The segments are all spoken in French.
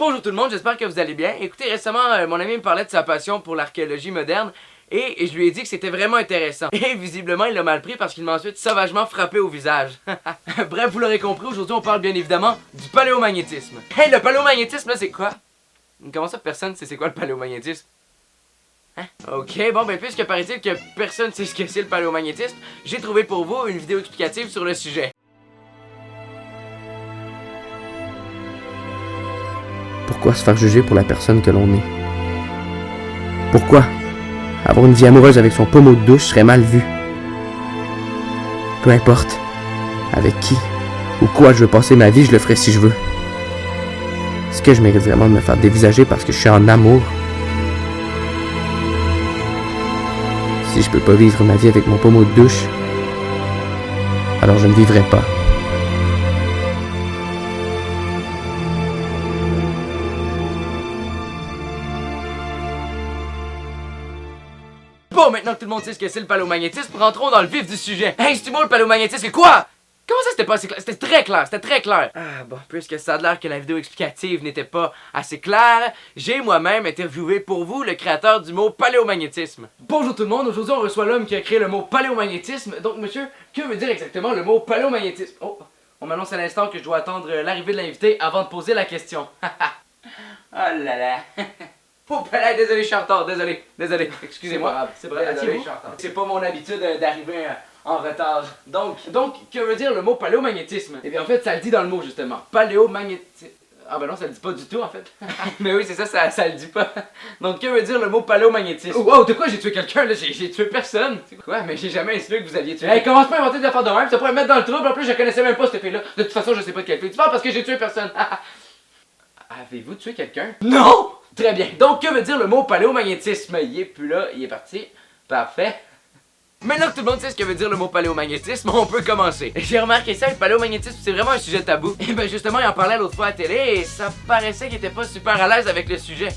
Bonjour tout le monde, j'espère que vous allez bien. Écoutez, récemment, mon ami me parlait de sa passion pour l'archéologie moderne et je lui ai dit que c'était vraiment intéressant. Et visiblement, il l'a mal pris parce qu'il m'a ensuite sauvagement frappé au visage. Bref, vous l'aurez compris, aujourd'hui on parle bien évidemment du paléomagnétisme. Hey, le paléomagnétisme là, c'est quoi? Comment ça, personne sait c'est quoi le paléomagnétisme? Hein? Ok, bon ben puisque paraît-il que personne sait ce que c'est le paléomagnétisme, j'ai trouvé pour vous une vidéo explicative sur le sujet. Pourquoi se faire juger pour la personne que l'on est? Pourquoi avoir une vie amoureuse avec son pommeau de douche serait mal vu? Peu importe avec qui ou quoi je veux passer ma vie, je le ferai si je veux. Est-ce que je mérite vraiment de me faire dévisager parce que je suis en amour? Si je peux pas vivre ma vie avec mon pommeau de douche, alors je ne vivrai pas. Bon, maintenant que tout le monde sait ce que c'est le paléomagnétisme, rentrons dans le vif du sujet. Hey, c'est moi le paléomagnétisme, c'est quoi? Comment ça c'était pas assez clair? C'était très clair, c'était très clair. Ah bon, puisque ça a l'air que la vidéo explicative n'était pas assez claire, j'ai moi-même interviewé pour vous le créateur du mot paléomagnétisme. Bonjour tout le monde, aujourd'hui on reçoit l'homme qui a créé le mot paléomagnétisme. Donc monsieur, que veut dire exactement le mot paléomagnétisme? Oh, on m'annonce à l'instant que je dois attendre l'arrivée de l'invité avant de poser la question. Oh là là. Oh, ben désolé, je suis en retard, désolé, excusez-moi. C'est vrai, désolé, je suis en retard. C'est pas mon habitude d'arriver en retard. Donc, que veut dire le mot paléomagnétisme? Eh bien, en fait, ça le dit dans le mot, justement. Paléomagnétisme. Ah ben non, ça le dit pas du tout, en fait. Mais oui, c'est ça, ça le dit pas. Donc, que veut dire le mot paléomagnétisme? Oh, wow, de quoi j'ai tué quelqu'un, là? J'ai tué personne. Quoi? Mais j'ai jamais insinué que vous aviez tué. Hey, commence pas à inventer des affaires de même, ça pourrait me mettre dans le trouble. En plus, je connaissais même pas cette fille-là. De toute façon, je sais pas de quelle fille tu parles parce que j'ai tué personne. Avez-vous tué quelqu'un? Non! Très bien. Donc, que veut dire le mot paléomagnétisme? Il est plus là, il est parti. Parfait. Maintenant que tout le monde sait ce que veut dire le mot paléomagnétisme, on peut commencer. J'ai remarqué ça, le paléomagnétisme, c'est vraiment un sujet tabou. Et ben justement, il en parlait l'autre fois à la télé et ça paraissait qu'il était pas super à l'aise avec le sujet.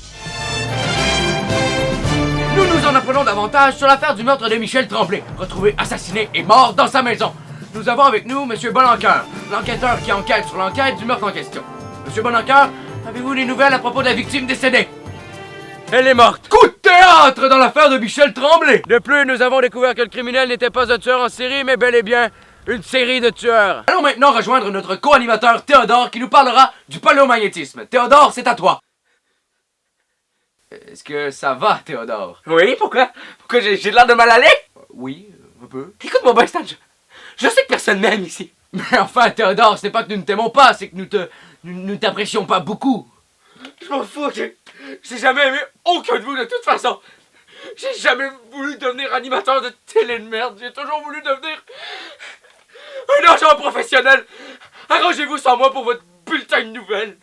Nous nous en apprenons davantage sur l'affaire du meurtre de Michel Tremblay, retrouvé assassiné et mort dans sa maison. Nous avons avec nous Monsieur Bonencoeur, l'enquêteur qui enquête sur l'enquête du meurtre en question. Monsieur Bonencoeur, avez-vous des nouvelles à propos de la victime décédée? Elle est morte. Coup de théâtre dans l'affaire de Michel Tremblay. De plus, nous avons découvert que le criminel n'était pas un tueur en série, mais bel et bien une série de tueurs. Allons maintenant rejoindre notre co-animateur Théodore qui nous parlera du paléomagnétisme. Théodore, c'est à toi. Est-ce que ça va, Théodore? Oui, pourquoi? Pourquoi j'ai l'air de mal aller? Oui, un peu. Écoute-moi bien, Stan, je sais que personne m'aime ici. Mais enfin, Théodore, ce n'est pas que nous ne t'aimons pas, c'est que nous t'apprécions pas beaucoup. Je m'en fous, j'ai jamais aimé aucun de vous de toute façon. J'ai jamais voulu devenir animateur de télé de merde. J'ai toujours voulu devenir un agent professionnel. Arrangez-vous sans moi pour votre bulletin de nouvelles.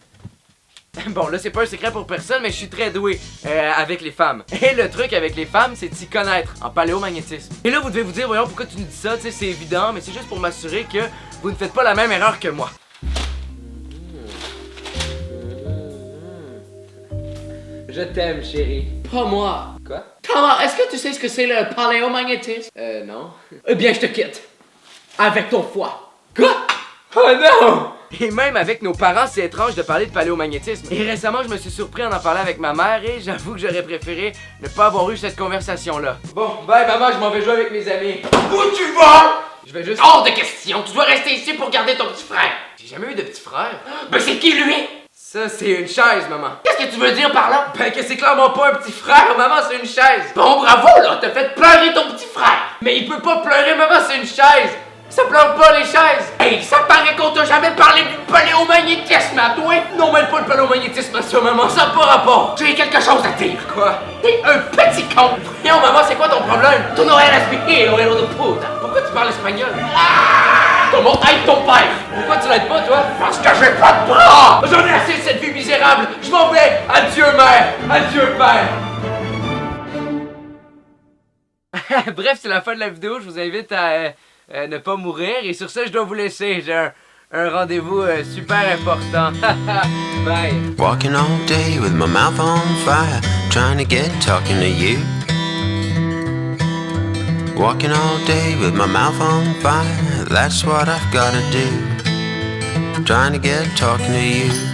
Bon, là, c'est pas un secret pour personne, mais je suis très doué avec les femmes. Et le truc avec les femmes, c'est de s'y connaître en paléomagnétisme. Et là, vous devez vous dire, voyons, pourquoi tu nous dis ça? Tu sais, c'est évident, mais c'est juste pour m'assurer que vous ne faites pas la même erreur que moi. Je t'aime, chérie. Pas moi. Quoi? Comment? Est-ce que tu sais ce que c'est le paléomagnétisme? Non. Eh bien, je te quitte. Avec ton foie. Quoi? Oh non! Et même avec nos parents, c'est étrange de parler de paléomagnétisme. Et récemment, je me suis surpris en parler avec ma mère et j'avoue que j'aurais préféré ne pas avoir eu cette conversation-là. Bon, bye maman, je m'en vais jouer avec mes amis. Où tu vas? Je vais juste... Hors de question! Tu dois rester ici pour garder ton petit frère. J'ai jamais eu de petit frère. Ben c'est qui lui? Ça, c'est une chaise, maman. Qu'est-ce que tu veux dire par là? Ben que c'est clairement pas un petit frère, maman, c'est une chaise. Bon, bravo, là, t'as fait pleurer ton petit frère. Mais il peut pas pleurer, maman, c'est une chaise. Ça pleure pas, les chaises. Hey, ça paraît qu'on t'a jamais parlé du paléomagnétisme à toi. Non, mêle pas le paléomagnétisme à ça, maman, ça n'a pas rapport. J'ai quelque chose à dire. Quoi? T'es un petit con. Voyons, maman, c'est quoi ton problème? Tu no eres mi hijo, de puta. Pourquoi tu parles espagnol? Comment aide ton père? Pourquoi tu l'aides pas, toi? Parce que j'ai pas de bras! J'en ai assez de cette vie misérable! Je m'en vais! Adieu, mère! Adieu, père! Bref, c'est la fin de la vidéo. Je vous invite à ne pas mourir. Et sur ça, je dois vous laisser. J'ai un rendez-vous super important. Bye! Walking all day with my mouth on fire, trying to get talking to you. Walking all day with my mouth on fire, that's what I've gotta do. Trying to get talking to you.